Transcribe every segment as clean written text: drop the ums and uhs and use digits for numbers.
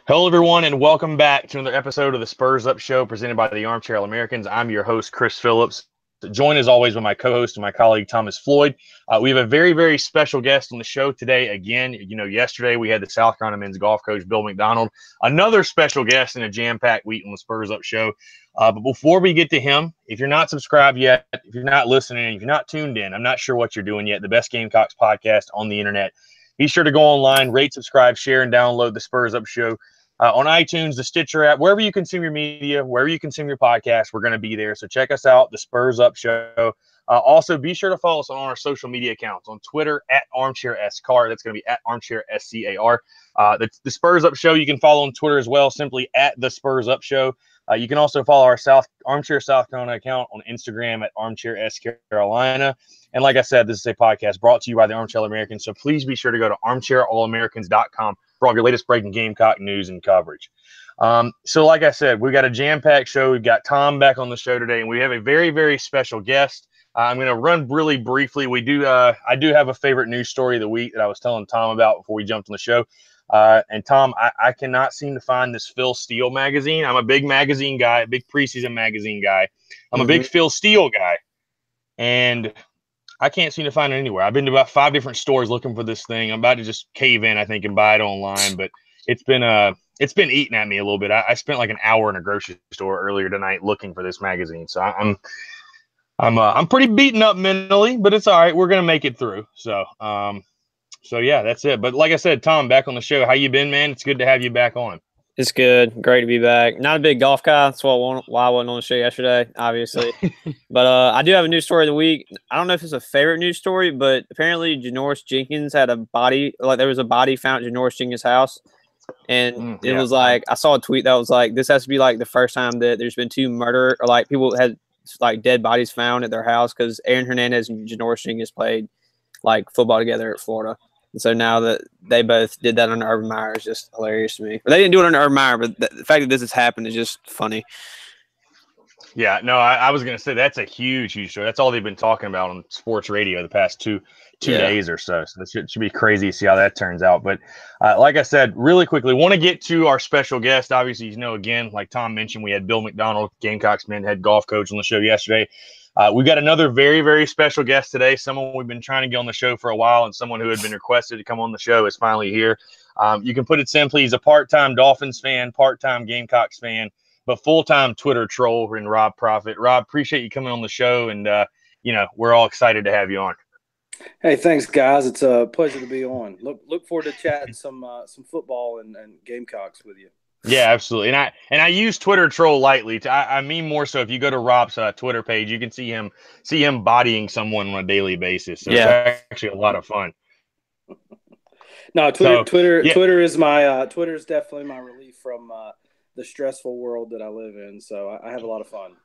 Hello, everyone, and welcome back to another episode of the Spurs Up Show presented by the Armchair All-Americans. I'm your host, Chris Phillips. Joined as always by my co-host and my colleague, Thomas Floyd. We have a very, very special guest on the show today. Again, yesterday we had the South Carolina men's golf coach, Bill McDonald. Another special guest in a jam-packed week on the Spurs Up Show. But before we get to him, if you're not subscribed yet, if you're not listening, if you're not tuned in, I'm not sure what you're doing yet, the best Gamecocks podcast on the internet. Be sure to go online, rate, subscribe, share, and download the Spurs Up Show. On iTunes, the Stitcher app, wherever you consume your media, wherever you consume your podcast, we're going to be there. So check us out, the Spurs Up Show. Also, be sure to follow us on our social media accounts. On Twitter, at ArmchairSCar. That's going to be at ArmchairSCAR. The Spurs Up Show, you can follow on Twitter as well, simply at the Spurs Up Show. You can also follow our Armchair South Carolina account on Instagram at Armchair S Carolina. And like I said, this is a podcast brought to you by the Armchair All-Americans. So please be sure to go to armchairallamericans.com for all your latest breaking Gamecock news and coverage. So like I said, we've got a jam-packed show. We've got Tom back on the show today, and we have a very, very special guest. I'm going to run really briefly. I do have a favorite news story of the week that I was telling Tom about before we jumped on the show. And Tom, I cannot seem to find this Phil Steele magazine. I'm a big magazine guy, a big preseason magazine guy. I'm a big Phil Steele guy, and I can't seem to find it anywhere. I've been to about 5 different stores looking for this thing. I'm about to just cave in, I think, and buy it online. But it's been eating at me a little bit. I spent like an hour in a grocery store earlier tonight looking for this magazine. So I'm pretty beaten up mentally, but it's all right. We're gonna make it through. So yeah, that's it. But like I said, Tom, back on the show. How you been, man? It's good to have you back on. It's good. Great to be back. Not a big golf guy. That's why I wasn't on the show yesterday, obviously. But I do have a news story of the week. I don't know if it's a favorite news story, but apparently Janoris Jenkins had a body. Like there was a body found at Janoris Jenkins' house. And it was like, I saw a tweet that was like, this has to be like the first time that there's been 2 murder or like people had like dead bodies found at their house because Aaron Hernandez and Janoris Jenkins played like football together at Florida. And so now that they both did that under Urban Meyer is just hilarious to me. Or they didn't do it under Urban Meyer, but the fact that this has happened is just funny. Yeah, no, I was going to say that's a huge story. That's all they've been talking about on sports radio the past two days or so. So it should be crazy to see how that turns out. But like I said, really quickly, want to get to our special guest. Obviously, again, like Tom mentioned, we had Bill McDonald, Gamecocks men head golf coach, on the show yesterday. We've got another very, very special guest today, someone we've been trying to get on the show for a while, and someone who had been requested to come on the show is finally here. You can put it simply, he's a part-time Dolphins fan, part-time Gamecocks fan, but full-time Twitter troll in Rob Profit. Rob, appreciate you coming on the show, and, we're all excited to have you on. Hey, thanks, guys. It's a pleasure to be on. Look forward to chatting some football and Gamecocks with you. Yeah, absolutely. And I use Twitter troll lightly. I mean more so if you go to Rob's Twitter page, you can see him bodying someone on a daily basis. So it's actually a lot of fun. No, Twitter is my Twitter is definitely my relief from the stressful world that I live in. So I have a lot of fun.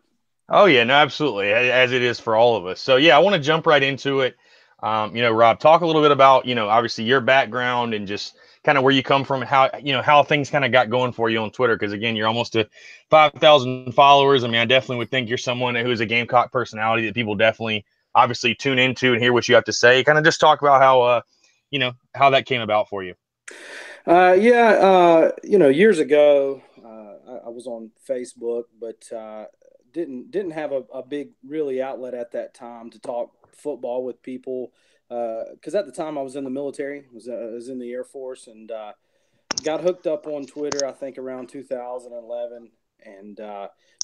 Oh yeah, no, absolutely, as it is for all of us. So yeah, I want to jump right into it. Rob, talk a little bit about obviously your background and just kind of where you come from, how things kind of got going for you on Twitter. Because again, you're almost to 5,000 followers. I mean, I definitely would think you're someone who is a Gamecock personality that people definitely obviously tune into and hear what you have to say. Kind of just talk about how that came about for you. Years ago, I was on Facebook, but didn't have a big really outlet at that time to talk football with people. Because at the time I was in the military, I was in the Air Force, and got hooked up on Twitter, I think around 2011, and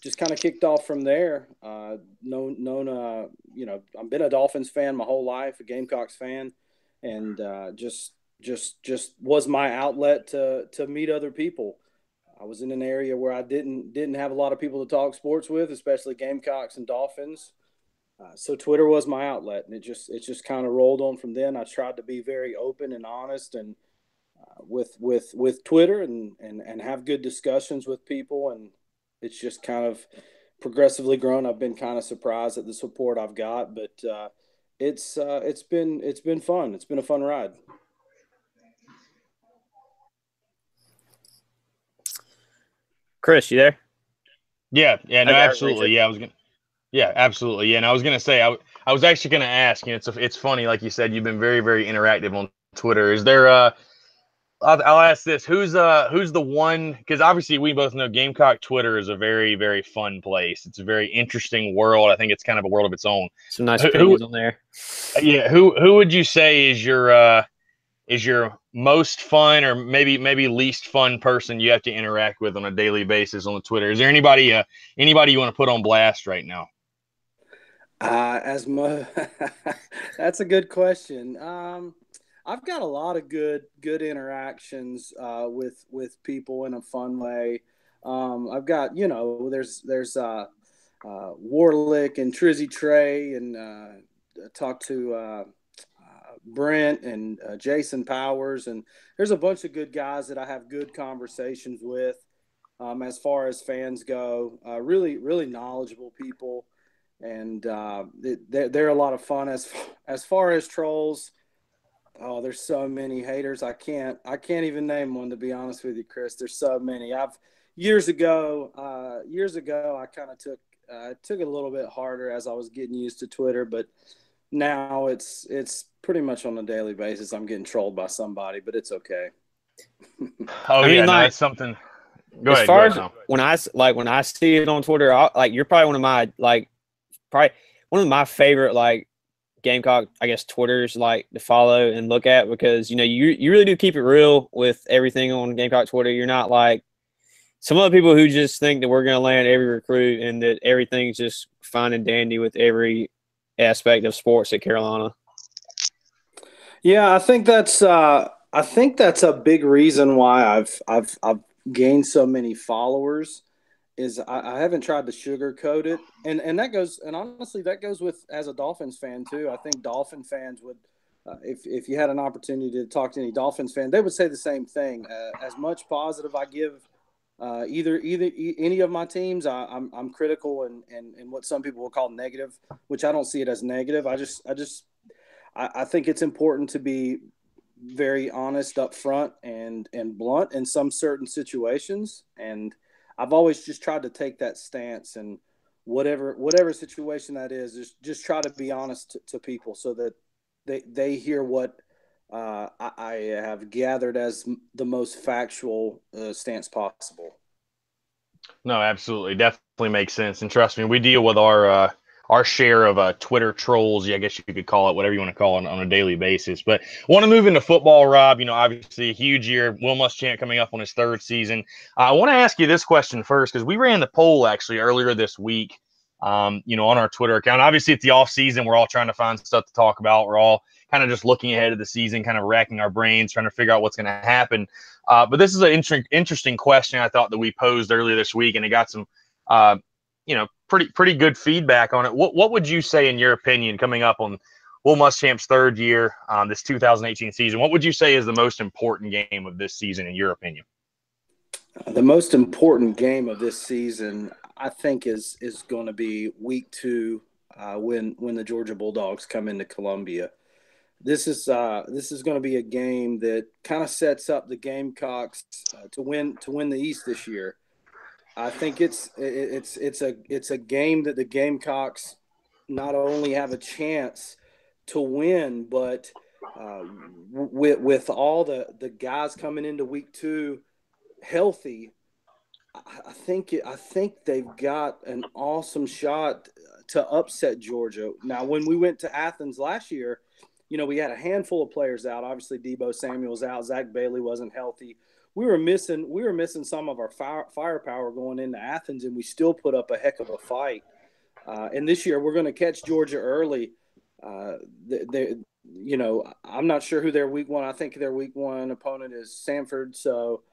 just kind of kicked off from there. I've been a Dolphins fan my whole life, a Gamecocks fan, and just was my outlet to meet other people. I was in an area where I didn't have a lot of people to talk sports with, especially Gamecocks and Dolphins. So Twitter was my outlet, and it just kind of rolled on from then. I tried to be very open and honest, and with Twitter, and have good discussions with people, and it's just kind of progressively grown. I've been kind of surprised at the support I've got, but it's been fun. It's been a fun ride. Chris, you there? Yeah, no, absolutely. Yeah, absolutely. Yeah, and I was gonna say, I was actually gonna ask. It's funny, like you said, you've been very, very interactive on Twitter. Is there I'll ask this: who's the one? Because obviously we both know Gamecock Twitter is a very very fun place. It's a very interesting world. I think it's kind of a world of its own. Some nice opinions on there. Yeah, who would you say is your most fun or maybe least fun person you have to interact with on a daily basis on the Twitter? Is there anybody you want to put on blast right now? That's a good question. I've got a lot of good interactions with people in a fun way. I've got there's Warlick and Trizzy Trey and talked to Brent and Jason Powers, and there's a bunch of good guys that I have good conversations with. As far as fans go, really really knowledgeable people, and they're a lot of fun. As far as trolls. Oh, there's so many haters. I can't even name one, to be honest with you, Chris. There's so many. Years ago, I kind of took it a little bit harder as I was getting used to Twitter, but now it's pretty much on a daily basis. I'm getting trolled by somebody, but it's okay. Oh, I mean, that's something. Go as ahead. far Go as ahead, when I see it on Twitter, you're probably one of my favorite Gamecock, I guess, Twitter's to follow and look at, because you really do keep it real with everything on Gamecock Twitter. You're not like some other people who just think that we're going to land every recruit and that everything's just fine and dandy with every aspect of sports at Carolina. Yeah, I think that's a big reason why I've gained so many followers. Is I haven't tried to sugarcoat it, and that goes, and honestly that goes with, as a Dolphins fan too. I think Dolphin fans would, if you had an opportunity to talk to any Dolphins fan, they would say the same thing. As much positive I give either any of my teams, I'm critical and what some people will call negative, which I don't see it as negative. I think it's important to be very honest up front and blunt in some certain situations, and I've always just tried to take that stance, and whatever situation that is just try to be honest to people so that they hear what I have gathered as the most factual stance possible. No, absolutely, definitely makes sense. And trust me, we deal with our share of Twitter trolls. I guess you could call it whatever you want to call it on a daily basis. But want to move into football, Rob. Obviously a huge year. Will Muschamp coming up on his third season. I want to ask you this question first, because we ran the poll actually earlier this week. On our Twitter account. Obviously, it's the off season. We're all trying to find stuff to talk about. We're all kind of just looking ahead of the season, kind of racking our brains, trying to figure out what's going to happen. But this is an interesting question I thought that we posed earlier this week, and it got some pretty good feedback on it. What would you say, in your opinion, coming up on Will Muschamp's third year, this 2018 season, what would you say is the most important game of this season, in your opinion? The most important game of this season, I think, is going to be week 2 when the Georgia Bulldogs come into Columbia. This is going to be a game that kind of sets up the Gamecocks to win the East this year. I think it's a game that the Gamecocks not only have a chance to win, but with all the guys coming into week 2 healthy, I think they've got an awesome shot to upset Georgia. Now, when we went to Athens last year, we had a handful of players out. Obviously, Debo Samuel's out. Zach Bailey wasn't healthy. We were missing some of our firepower going into Athens, and we still put up a heck of a fight. And this year, we're going to catch Georgia early. I'm not sure who their week 1. I think their week 1 opponent is Samford. So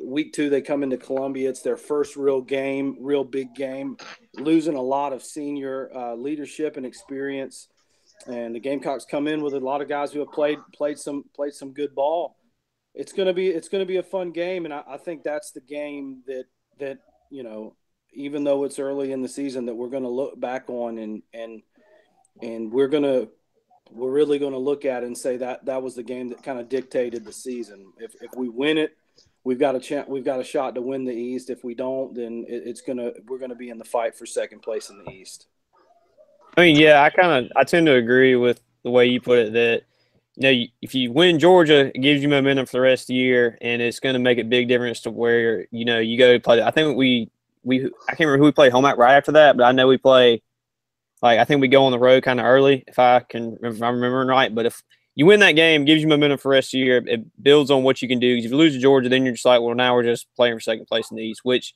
week 2, they come into Columbia. It's their first real big game, losing a lot of senior leadership and experience. And the Gamecocks come in with a lot of guys who have played some good ball. It's gonna be a fun game, and I think that's the game that even though it's early in the season, that we're gonna look back on and we're really gonna look at it and say that was the game that kind of dictated the season. If we win it, we've got a shot to win the East. If we don't, then we're gonna be in the fight for second place in the East. I mean, yeah, I tend to agree with the way you put it, that if you win Georgia, it gives you momentum for the rest of the year, and it's going to make a big difference to where you go to play. I think I can't remember who we play home at right after that, but I know we play. Like I think we go on the road kind of early, if I'm remembering right. But if you win that game, it gives you momentum for the rest of the year. It builds on what you can do. If you lose to Georgia, then you're just like, well, now we're just playing for second place in the East, which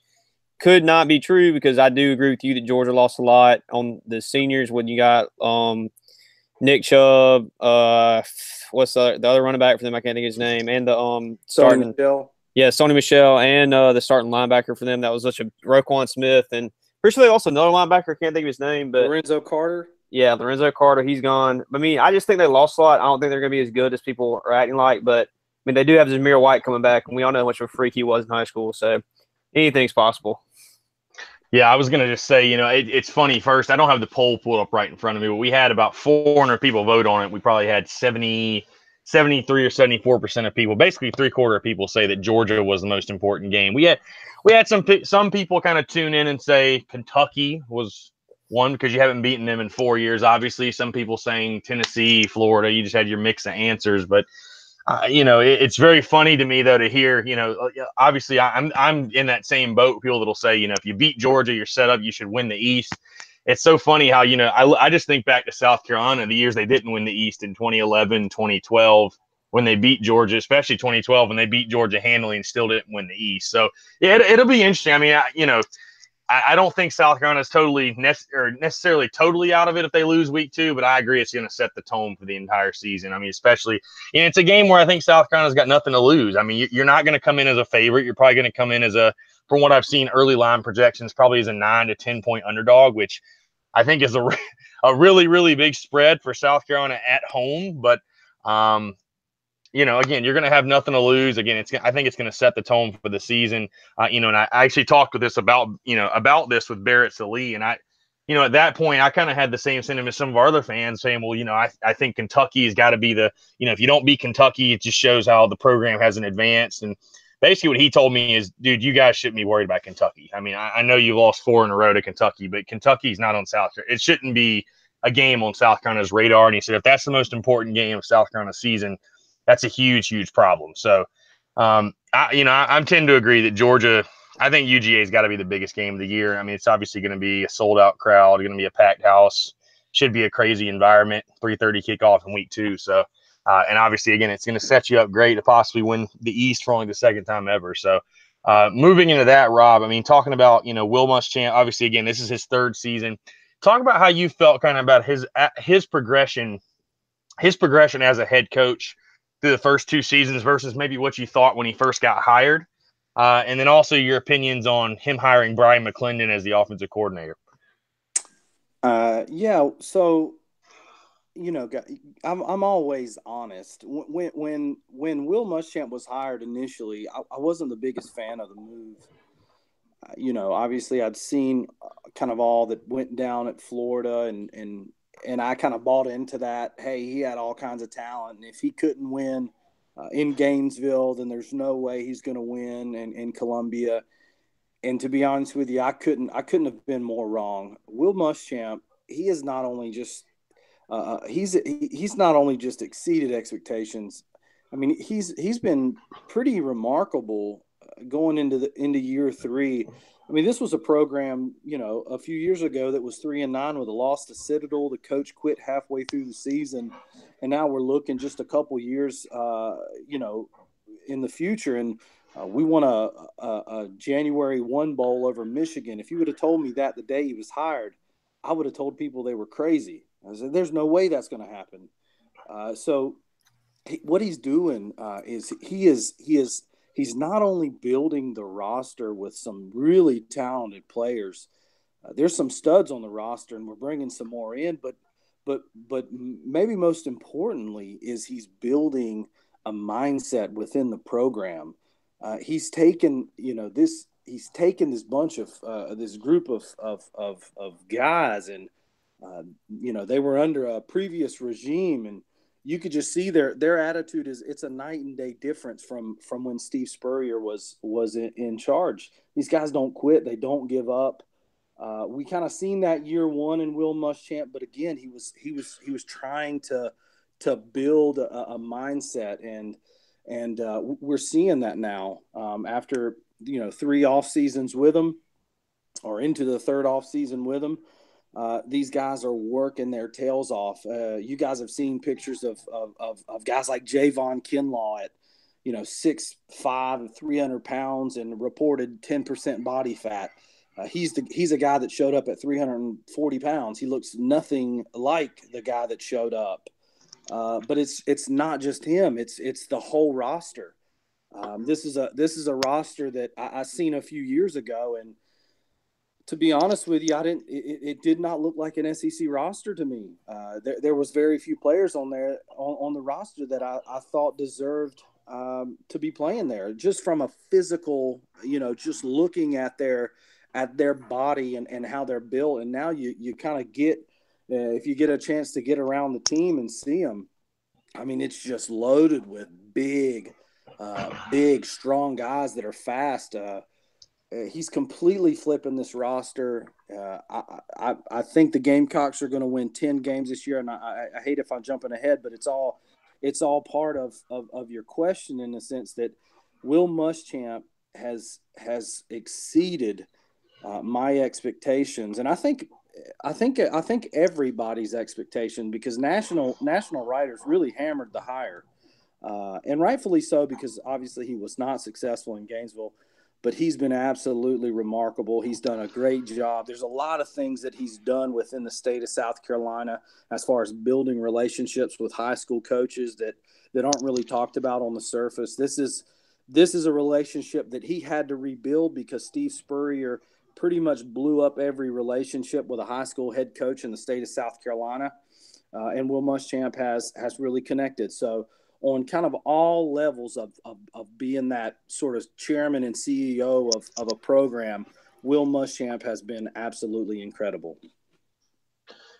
could not be true because I do agree with you that Georgia lost a lot on the seniors when you got Nick Chubb, what's the other running back for them? I can't think of his name. And the starting Michelle. Yeah, Sony Michelle and the starting linebacker for them. That was such a Roquan Smith and pretty sure they also another linebacker. I can't think of his name, but Lorenzo Carter. Yeah, Lorenzo Carter, he's gone. I mean, I just think they lost a lot. I don't think they're going to be as good as people are acting like. But I mean, they do have Zamir White coming back, and we all know how much of a freak he was in high school. So anything's possible. Yeah, I was going to just say, it's funny. First, I don't have the poll pulled up right in front of me, but we had about 400 people vote on it. We probably had 73 or 74% of people, basically three-quarter of people say that Georgia was the most important game. We had some people kind of tune in and say Kentucky was one because you haven't beaten them in 4 years. Obviously, some people saying Tennessee, Florida. You just had your mix of answers, but it's very funny to me though to hear. Obviously, I'm in that same boat. People that'll say, if you beat Georgia, you're set up. You should win the East. It's so funny how I just think back to South Carolina, the years they didn't win the East in 2011, 2012, when they beat Georgia, especially 2012 when they beat Georgia handily and still didn't win the East. So yeah, it'll be interesting. I mean, I don't think South Carolina is necessarily totally out of it if they lose week 2, but I agree it's going to set the tone for the entire season. I mean, especially, it's a game where I think South Carolina's got nothing to lose. I mean, you're not going to come in as a favorite. You're probably going to come in from what I've seen, early line projections, probably as a 9 to 10 point underdog, which I think is a really, really big spread for South Carolina at home. But, again, you're going to have nothing to lose. Again, I think it's going to set the tone for the season. And I actually talked with this about this with Barrett Salee. And at that point, I kind of had the same sentiment as some of our other fans saying, well, I think Kentucky has got to be if you don't beat Kentucky, it just shows how the program hasn't advanced. And basically what he told me is, dude, you guys shouldn't be worried about Kentucky. I mean, I know you lost 4 in a row to Kentucky, but Kentucky's not on South Carolina. It shouldn't be a game on South Carolina's radar. And he said, if that's the most important game of South Carolina's season, that's a huge, huge problem. So, I tend to agree that Georgia, I think UGA's got to be the biggest game of the year. I mean, it's obviously going to be a sold-out crowd, going to be a packed house, should be a crazy environment, 3:30 kickoff in week 2. So, and obviously, again, it's going to set you up great to possibly win the East for only the second time ever. So, moving into that, Rob, I mean, talking about, Will Muschamp, obviously, again, this is his 3rd season. Talk about how you felt kind of about his progression as a head coach through the first 2 seasons versus maybe what you thought when he first got hired. And then also your opinions on him hiring Brian McClendon as the offensive coordinator. Yeah. So, I'm always honest. When Will Muschamp was hired initially, I wasn't the biggest fan of the move. Obviously I'd seen kind of all that went down at Florida and I kind of bought into that. Hey, he had all kinds of talent, and if he couldn't win in Gainesville, then there's no way he's going to win in Columbia. And to be honest with you, I couldn't have been more wrong. Will Muschamp, he is not only just he's not only just exceeded expectations. I mean, he's been pretty remarkable going into year 3. I mean, this was a program, a few years ago that was 3-9 with a loss to Citadel. The coach quit halfway through the season, and now we're looking just a couple years, in the future. And we won a January 1 bowl over Michigan. If you would have told me that the day he was hired, I would have told people they were crazy. I said, "There's no way that's going to happen." So what he's doing is he's not only building the roster with some really talented players. There's some studs on the roster, and we're bringing some more in. But maybe most importantly is he's building a mindset within the program. He's taken this bunch of this group of guys, and they were under a previous regime, and you could just see their attitude it's a night and day difference from when Steve Spurrier was in charge. These guys don't quit. They don't give up. We kind of seen that year 1 in Will Muschamp, but again, he was trying to to build a mindset, and we're seeing that now after 3 off seasons with them, or into the 3rd off season with them. These guys are working their tails off. You guys have seen pictures of guys like Javon Kinlaw at 6'5", 300 pounds, and reported 10% body fat. He's a guy that showed up at 340 pounds. He looks nothing like the guy that showed up. But it's not just him. It's the whole roster. This is a roster that I seen a few years ago, and to be honest with you, it did not look like an SEC roster to me. There was very few players on there on the roster that I thought deserved to be playing there, just from a physical, just looking at their body and how they're built. And now you kind of get, if you get a chance to get around the team and see them, I mean, it's just loaded with big, strong guys that are fast. He's completely flipping this roster. I think the Gamecocks are going to win 10 games this year, and I hate if I'm jumping ahead, but it's all part of your question, in the sense that Will Muschamp has exceeded my expectations, and I think everybody's expectation, because national writers really hammered the hire, and rightfully so, because obviously he was not successful in Gainesville. But he's been absolutely remarkable. He's done a great job. There's a lot of things that he's done within the state of South Carolina as far as building relationships with high school coaches that aren't really talked about on the surface. This is a relationship that he had to rebuild, because Steve Spurrier pretty much blew up every relationship with a high school head coach in the state of South Carolina. And Will Muschamp has really connected. So on kind of all levels of being that sort of chairman and CEO of a program, Will Muschamp has been absolutely incredible.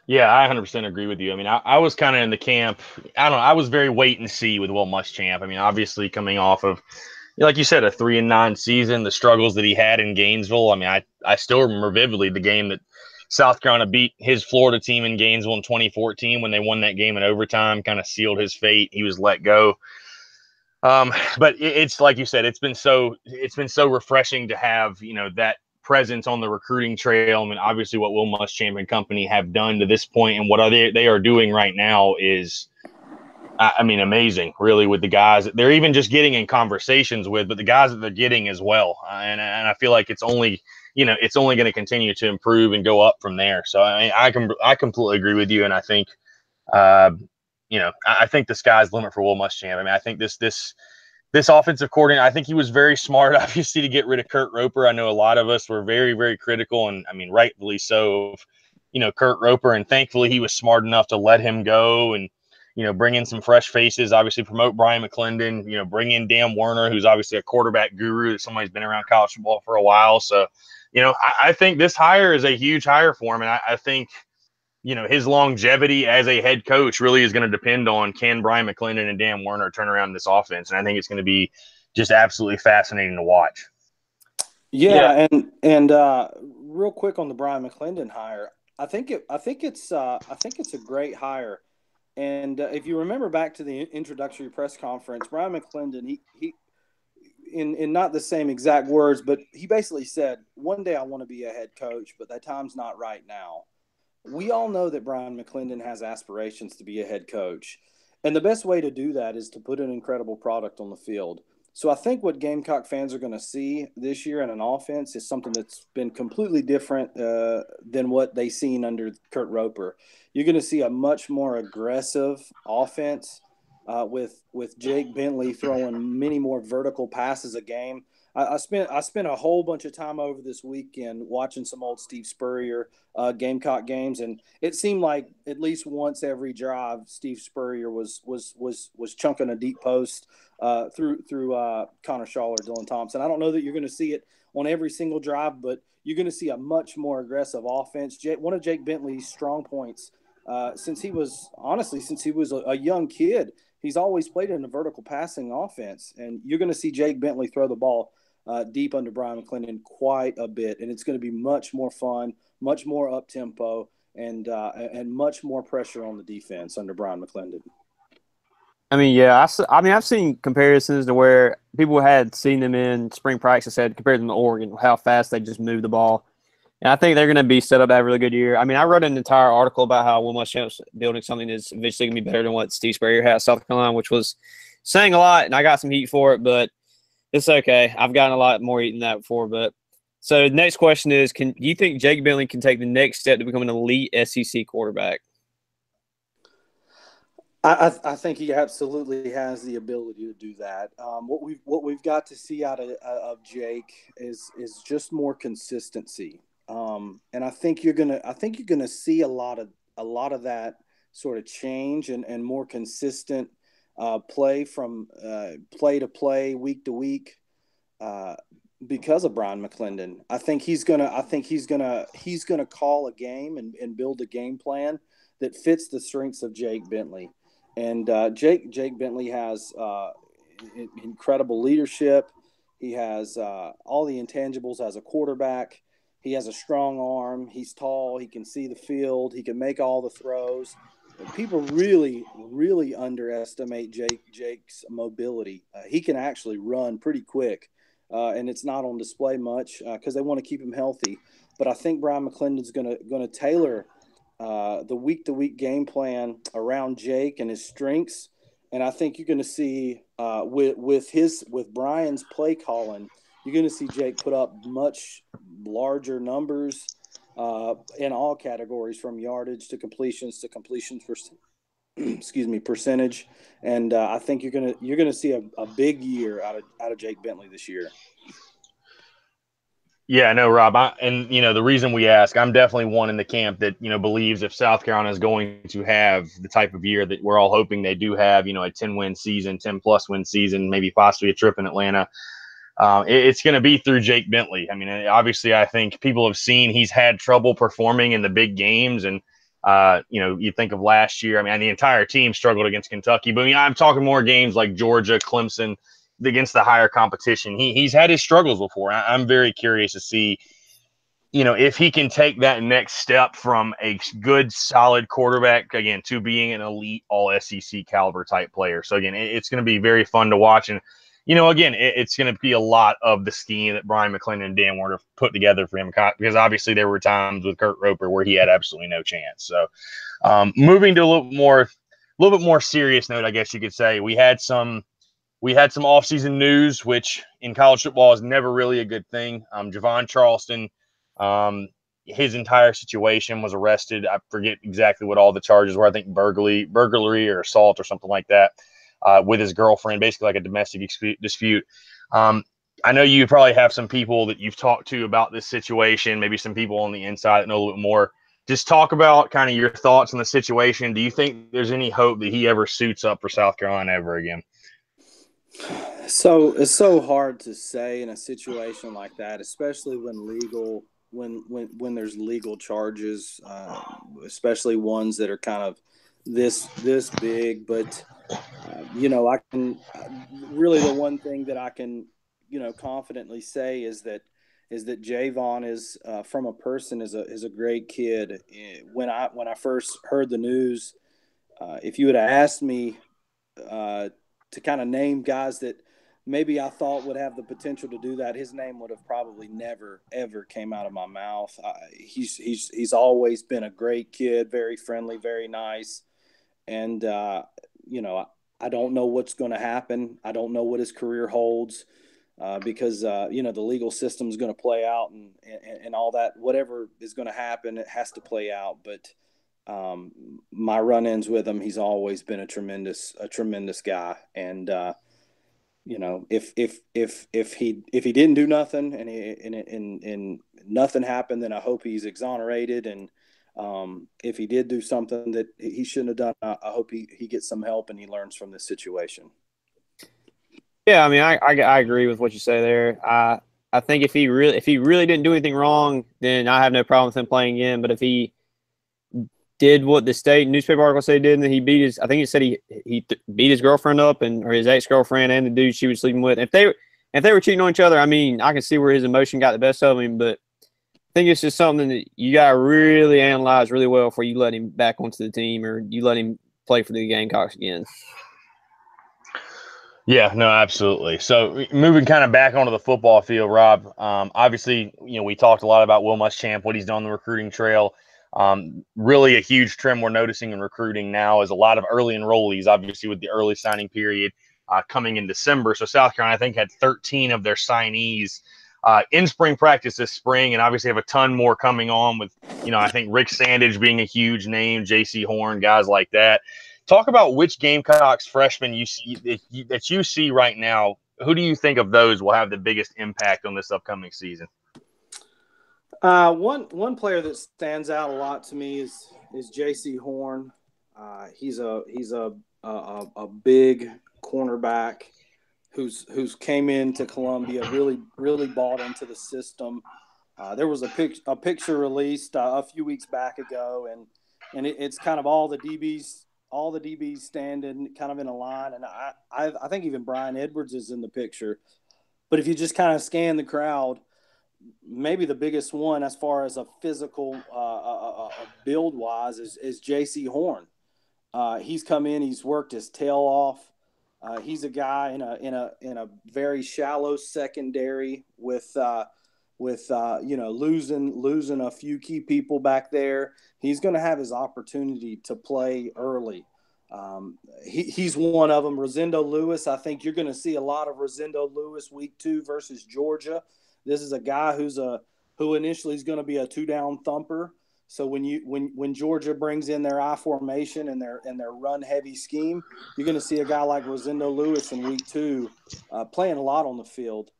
Yeah, I 100% agree with you. I mean, I was kind of in the camp. I don't know. I was very wait and see with Will Muschamp. I mean, obviously coming off of, like you said, a 3-9 season, the struggles that he had in Gainesville. I mean, I still remember vividly the game that South Carolina beat his Florida team in Gainesville in 2014 when they won that game in overtime, kind of sealed his fate. He was let go. But it's like you said, it's been so refreshing to have, that presence on the recruiting trail. I mean, obviously what Will Muschamp and company have done to this point, and what they are doing right now is, I mean, amazing, really, with the guys they're even just getting in conversations with, but the guys that they're getting as well. And I feel like it's only going to continue to improve and go up from there. So I mean, I completely agree with you. And I think, I think the sky's the limit for Will Muschamp. I mean, I think this offensive coordinator, I think he was very smart, obviously, to get rid of Kurt Roper. I know a lot of us were very, very critical, and I mean, rightfully so, of, Kurt Roper. And thankfully he was smart enough to let him go and, bring in some fresh faces, obviously promote Brian McClendon, bring in Dan Werner, who's obviously a quarterback guru, that somebody's been around college football for a while. So, I think this hire is a huge hire for him. And I think, his longevity as a head coach really is going to depend on, can Brian McClendon and Dan Werner turn around this offense. And I think it's going to be just absolutely fascinating to watch. Yeah. And real quick on the Brian McClendon hire, I think it's a great hire. And if you remember back to the introductory press conference, Brian McClendon, he in not the same exact words, but he basically said, one day I want to be a head coach, but that time's not right now. We all know that Brian McClendon has aspirations to be a head coach. And the best way to do that is to put an incredible product on the field. So I think what Gamecock fans are going to see this year in an offense is something that's been completely different than what they've seen under Kurt Roper. You're going to see a much more aggressive offense with Jake Bentley throwing many more vertical passes a game. I spent a whole bunch of time over this weekend watching some old Steve Spurrier Gamecock games, and it seemed like at least once every drive, Steve Spurrier was chunking a deep post through Connor Shaw or Dylan Thompson. I don't know that you're going to see it on every single drive, but you're going to see a much more aggressive offense. One of Jake Bentley's strong points, since he was a young kid, he's always played in a vertical passing offense, and you're going to see Jake Bentley throw the ball deep under Brian McClendon quite a bit, and it's going to be much more fun, much more up tempo, and much more pressure on the defense under Brian McClendon. I mean, yeah, I've seen comparisons to where people had seen them in spring practice, said compared them to Oregon, how fast they just move the ball. And I think they're going to be set up to have a really good year. I mean, I wrote an entire article about how Will Muschamp's building something that's eventually going to be better than what Steve Spurrier had at South Carolina, which was saying a lot, and I got some heat for it, but it's okay. I've gotten a lot more heat than that before. But so the next question is, do you think Jake Bentley can take the next step to become an elite SEC quarterback? I think he absolutely has the ability to do that. What we've got to see out of Jake is just more consistency. And I think you're gonna see a lot of that sort of change and more consistent play from play to play, week to week, because of Brian McClendon. I think he's gonna call a game and build a game plan that fits the strengths of Jake Bentley. And Jake Bentley has incredible leadership. He has all the intangibles as a quarterback. He has a strong arm. He's tall. He can see the field. He can make all the throws. People really, really underestimate Jake's mobility. He can actually run pretty quick, and it's not on display much because they want to keep him healthy. But I think Brian McClendon's going to tailor the week-to-week game plan around Jake and his strengths. And I think you're going to see with Brian's play calling, you're going to see Jake put up much larger numbers in all categories, from yardage to completions percentage. And I think you're going to see a big year out of Jake Bentley this year. Yeah, no, Rob. The reason we ask, I'm definitely one in the camp that, believes if South Carolina is going to have the type of year that we're all hoping they do have, a 10-win season, 10-plus win season, maybe possibly a trip in Atlanta, it's going to be through Jake Bentley. I mean, obviously, I think people have seen he's had trouble performing in the big games. And, you think of last year, I mean, the entire team struggled against Kentucky. But I'm talking more games like Georgia, Clemson, against the higher competition. He's had his struggles before. I'm very curious to see, if he can take that next step from a good, solid quarterback, again, to being an elite all SEC caliber type player. So again, it's going to be very fun to watch. And, again, it's going to be a lot of the scheme that Brian McClendon and Dan Werner put together for him, because obviously there were times with Kurt Roper where he had absolutely no chance. So moving to a little bit more serious note, I guess you could say, we had some offseason news, which in college football is never really a good thing. Javon Charleston, his entire situation was arrested. I forget exactly what all the charges were. I think burglary or assault or something like that, with his girlfriend, basically like a domestic dispute. I know you probably have some people that you've talked to about this situation, maybe some people on the inside that know a little bit more. Just talk about kind of your thoughts on the situation. Do you think there's any hope that he ever suits up for South Carolina ever again? So it's so hard to say in a situation like that, especially when there's legal charges, especially ones that are kind of this big. But I can really, the one thing that I can confidently say is that Javon is from a person is a great kid. When I first heard the news, if you would have asked me to kind of name guys that maybe I thought would have the potential to do that, his name would have probably never, ever came out of my mouth. He's always been a great kid, very friendly, very nice. And, I don't know what's going to happen. I don't know what his career holds because, the legal system is going to play out and all that. Whatever is going to happen, it has to play out. But my run-ins with him, he's always been a tremendous guy. And if he didn't do nothing and nothing happened, then I hope he's exonerated. And if he did do something that he shouldn't have done, I hope he gets some help and he learns from this situation. Yeah, I mean, I agree with what you say there. I think if he really didn't do anything wrong, then I have no problem with him playing again. But if he did what the state newspaper article said he did, and then he beat his, I think he said he beat his girlfriend up or his ex-girlfriend and the dude she was sleeping with. If they were cheating on each other, I mean, I can see where his emotion got the best of him, but I think it's just something that you got to really analyze really well before you let him back onto the team or you let him play for the Gamecocks again. Yeah, no, absolutely. So moving kind of back onto the football field, Rob. Obviously, we talked a lot about Will Muschamp, what he's done on the recruiting trail. Really a huge trend we're noticing in recruiting now is a lot of early enrollees, obviously with the early signing period coming in December. So South Carolina, I think, had 13 of their signees in spring practice this spring, and obviously have a ton more coming on with, I think Rick Sandage being a huge name, J.C. Horn, guys like that. Talk about which Gamecocks freshmen you see that you see right now. Who do you think of those will have the biggest impact on this upcoming season? One player that stands out a lot to me is J.C. Horn. He's a big cornerback who's came into Columbia, really bought into the system. There was a picture released a few weeks back ago, and it's kind of all the DBs standing kind of in a line, and I think even Brian Edwards is in the picture. But if you just kind of scan the crowd, maybe the biggest one as far as a physical build wise is J.C. Horn. He's come in, he's worked his tail off. He's a guy in a very shallow secondary with losing a few key people back there. He's going to have his opportunity to play early. He's one of them. Rosendo Lewis, I think you're going to see a lot of Rosendo Lewis week 2 versus Georgia. This is a guy who initially is going to be a 2-down thumper. So when Georgia brings in their I formation and their run heavy scheme, you're going to see a guy like Rosendo Lewis in week 2 playing a lot on the field.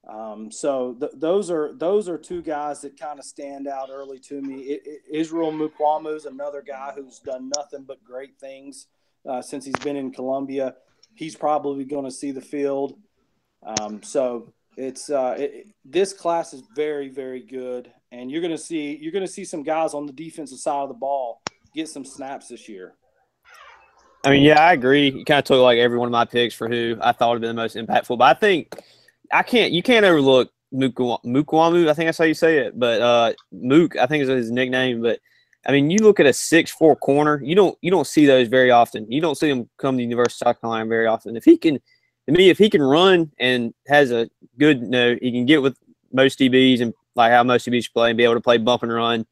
Those are two guys that kind of stand out early to me. Israel Mukwamu is another guy who's done nothing but great things since he's been in Columbia. He's probably going to see the field. This class is very, very good, and you're going to see some guys on the defensive side of the ball get some snaps this year. I mean, yeah, I agree. You kind of took like every one of my picks for who I thought would be the most impactful, but I think you can't overlook Mukwamu. I think that's how you say it, but Mook, I think is his nickname. But I mean, you look at a 6'4" corner, you don't see those very often. You don't see them come to the University of South Carolina very often. If he can run and has a good, he can get with most DBs and like how most DBs play and be able to play bump and run.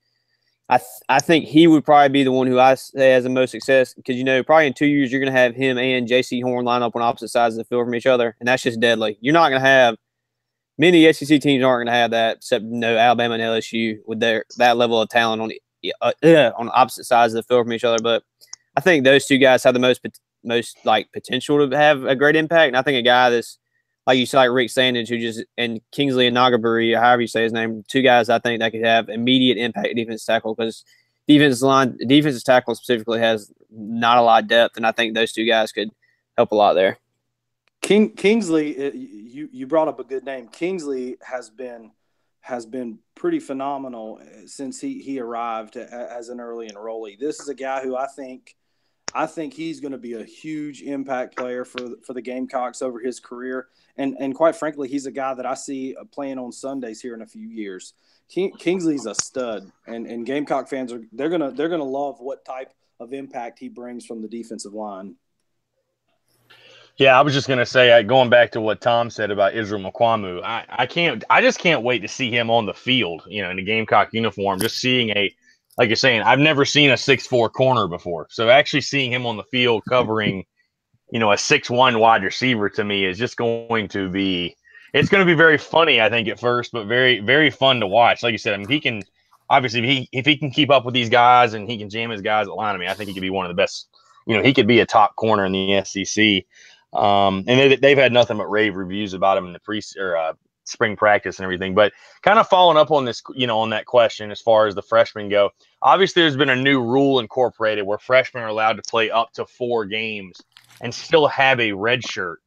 I think he would probably be the one who I say has the most success because, probably in 2 years, you're going to have him and J.C. Horn line up on opposite sides of the field from each other, and that's just deadly. You're not going to have – many SEC teams aren't going to have that except Alabama and LSU with that level of talent on opposite sides of the field from each other. But I think those two guys have the most potential to have a great impact, and I think a guy that's like you said, like Rick Sandage, and Kingsley and Nagaburi, however you say his name, two guys I think that could have immediate impact at defensive tackle because defensive tackle specifically has not a lot of depth, and I think those two guys could help a lot there. Kingsley, you brought up a good name. Kingsley has been pretty phenomenal since he arrived as an early enrollee. This is a guy who I think he's going to be a huge impact player for the Gamecocks over his career. And quite frankly, he's a guy that I see playing on Sundays here in a few years. Kingsley's a stud, and Gamecock fans they're gonna love what type of impact he brings from the defensive line. Yeah, I was just gonna say, going back to what Tom said about Israel Mukwamu, I just can't wait to see him on the field, in a Gamecock uniform. Just seeing like you're saying, I've never seen a 6'4" corner before, so actually seeing him on the field covering, a 6'1" wide receiver to me is just going to be. It's going to be very funny, I think, at first, but very, very fun to watch. Like you said, I mean, he can obviously if he can keep up with these guys and he can jam his guys at line. I mean, I think he could be one of the best. He could be a top corner in the SEC. And they've had nothing but rave reviews about him in the spring practice and everything. But kind of following up on this, on that question as far as the freshmen go, obviously there's been a new rule incorporated where freshmen are allowed to play up to 4 games and still have a red shirt.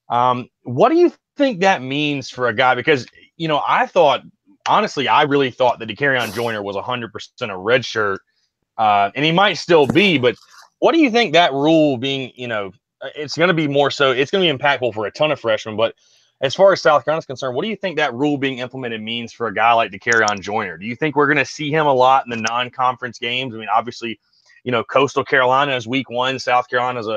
What do you think that means for a guy? Because, I really thought that Decarrion Joyner was 100% a red shirt, and he might still be. But what do you think that rule being, it's going to be more so, it's going to be impactful for a ton of freshmen. But as far as South Carolina is concerned, what do you think that rule being implemented means for a guy like Decarrion Joyner? Do you think we're going to see him a lot in the non-conference games? I mean, obviously, Coastal Carolina is week 1. South Carolina is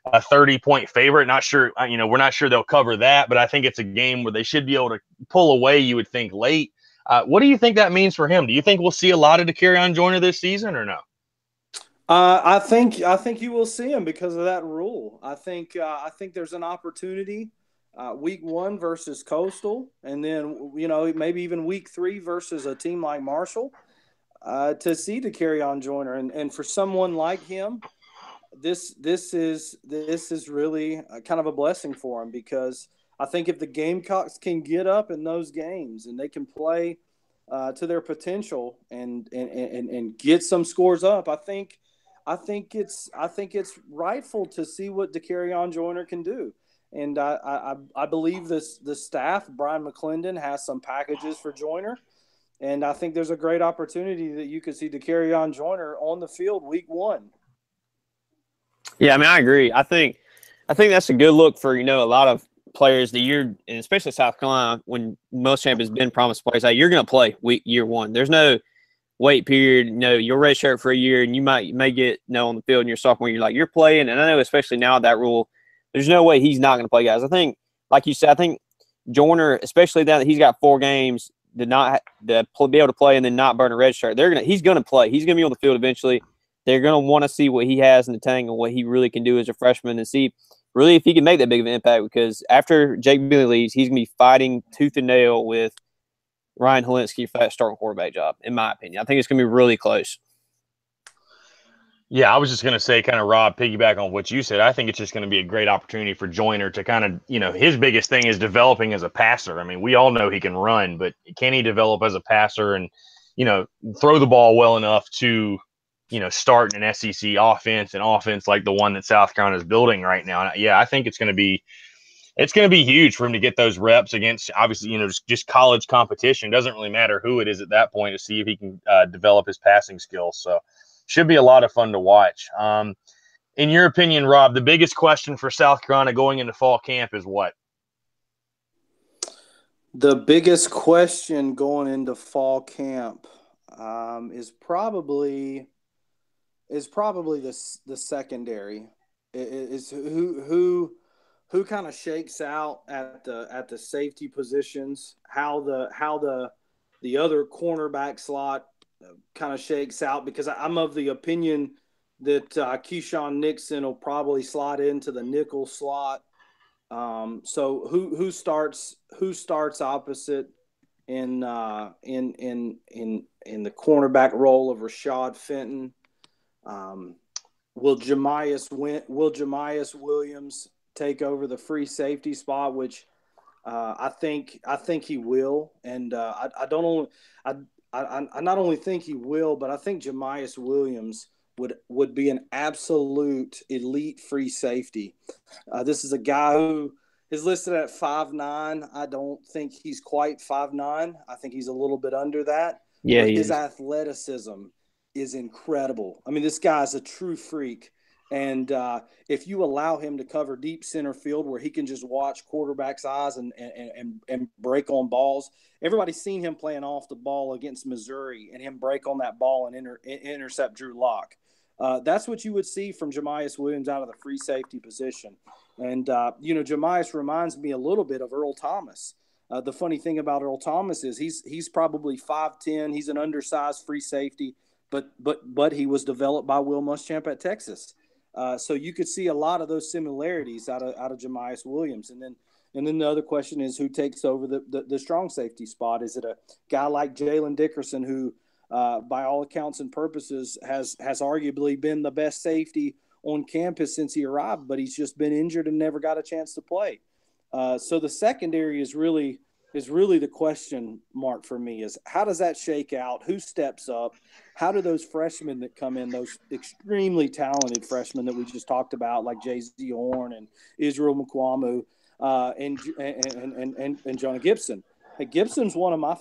a 30-point favorite. Not sure, we're not sure they'll cover that, but I think it's a game where they should be able to pull away, you would think, late. What do you think that means for him? Do you think we'll see a lot of Dakereon Joyner this season or no? I think you will see him because of that rule. I think there's an opportunity week 1 versus Coastal, and then maybe even week 3 versus a team like Marshall to see Dakereon Joyner, and for someone like him, this is really kind of a blessing for him, because I think if the Gamecocks can get up in those games and they can play to their potential and get some scores up, I think it's rightful to see what Dakereon Joyner can do. And I believe the staff, Brian McClendon, has some packages for Joyner, and I think there's a great opportunity that you could see Dakereon Joyner on the field week 1. Yeah, I mean, I agree. I think that's a good look for, a lot of players that and especially South Carolina, when Muschamp has been promised players, like, you're going to play year 1. There's no wait period. You're redshirt for a year, and you may get on the field in your sophomore year. Like, you're playing, and I know especially now that rule, there's no way he's not going to play, guys. I think, like you said, I think Joyner, especially now that he's got 4 games to be able to play and then not burn a red shirt, he's going to play. He's going to be on the field eventually. They're going to want to see what he has in the tank and what he really can do as a freshman, and see really if he can make that big of an impact, because after Jake Billy leaves, he's going to be fighting tooth and nail with Ryan Helinski for that starting quarterback job, in my opinion. I think it's going to be really close. Yeah, I was just going to say, kind of, Rob, piggyback on what you said. I think it's just going to be a great opportunity for Joyner to kind of, his biggest thing is developing as a passer. I mean, we all know he can run, but can he develop as a passer and, throw the ball well enough to, start an SEC offense like the one that South Carolina is building right now? And yeah, I think it's going to be huge for him to get those reps against, obviously, just college competition. It doesn't really matter who it is at that point, to see if he can develop his passing skills. So should be a lot of fun to watch. In your opinion, Rob, the biggest question for South Carolina going into fall camp is what? The biggest question going into fall camp is probably the secondary. Is who kind of shakes out at the safety positions, how the other cornerback slot kind of shakes out, because I'm of the opinion that Keyshawn Nixon will probably slide into the nickel slot. So who starts opposite in the cornerback role of Rashad Fenton? Will Jemias Williams take over the free safety spot, which I think he will, and I not only think he will, but I think Jemias Williams would be an absolute elite free safety. This is a guy who is listed at 5'9". I don't think he's quite 5'9". I think he's a little bit under that. Yeah, but his athleticism is incredible. I mean, this guy's a true freak. And if you allow him to cover deep center field where he can just watch quarterbacks' eyes and break on balls, everybody's seen him playing off the ball against Missouri and him break on that ball and intercept Drew Lock. That's what you would see from Jemias Williams out of the free safety position. And, Jemias reminds me a little bit of Earl Thomas. The funny thing about Earl Thomas is he's probably 5'10". He's an undersized free safety, but he was developed by Will Muschamp at Texas. So you could see a lot of those similarities out of Jemias Williams. And then the other question is who takes over the strong safety spot? Is it a guy like Jalen Dickerson, who by all accounts and purposes has arguably been the best safety on campus since he arrived, but he's just been injured and never got a chance to play. So the secondary is really the question mark for me, is how does that shake out? Who steps up? How do those freshmen that come in, those extremely talented freshmen that we just talked about, like Jay-Z Horn and Israel Mukwamu and Jonah Gibson? Hey, Gibson's one of my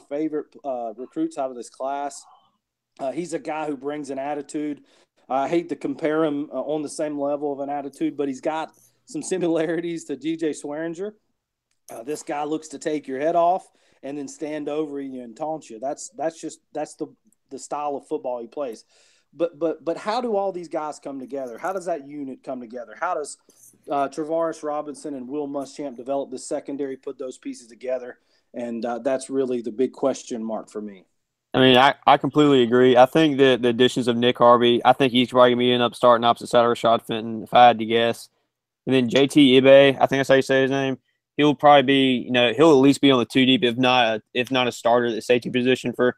favorite recruits out of this class. He's a guy who brings an attitude. I hate to compare him on the same level of an attitude, but he's got some similarities to DJ Swearinger. This guy looks to take your head off and then stand over you and taunt you. That's the style of football he plays. But how do all these guys come together? How does that unit come together? How does Travaris Robinson and Will Muschamp develop the secondary, put those pieces together? And that's really the big question mark for me. I mean, I completely agree. I think that the additions of Nick Harvey, I think he's probably going to end up starting opposite side of Rashad Fenton, if I had to guess. And then JT Ibe, I think that's how you say his name. He'll probably be, he'll at least be on the 2 deep, if not a starter at the safety position for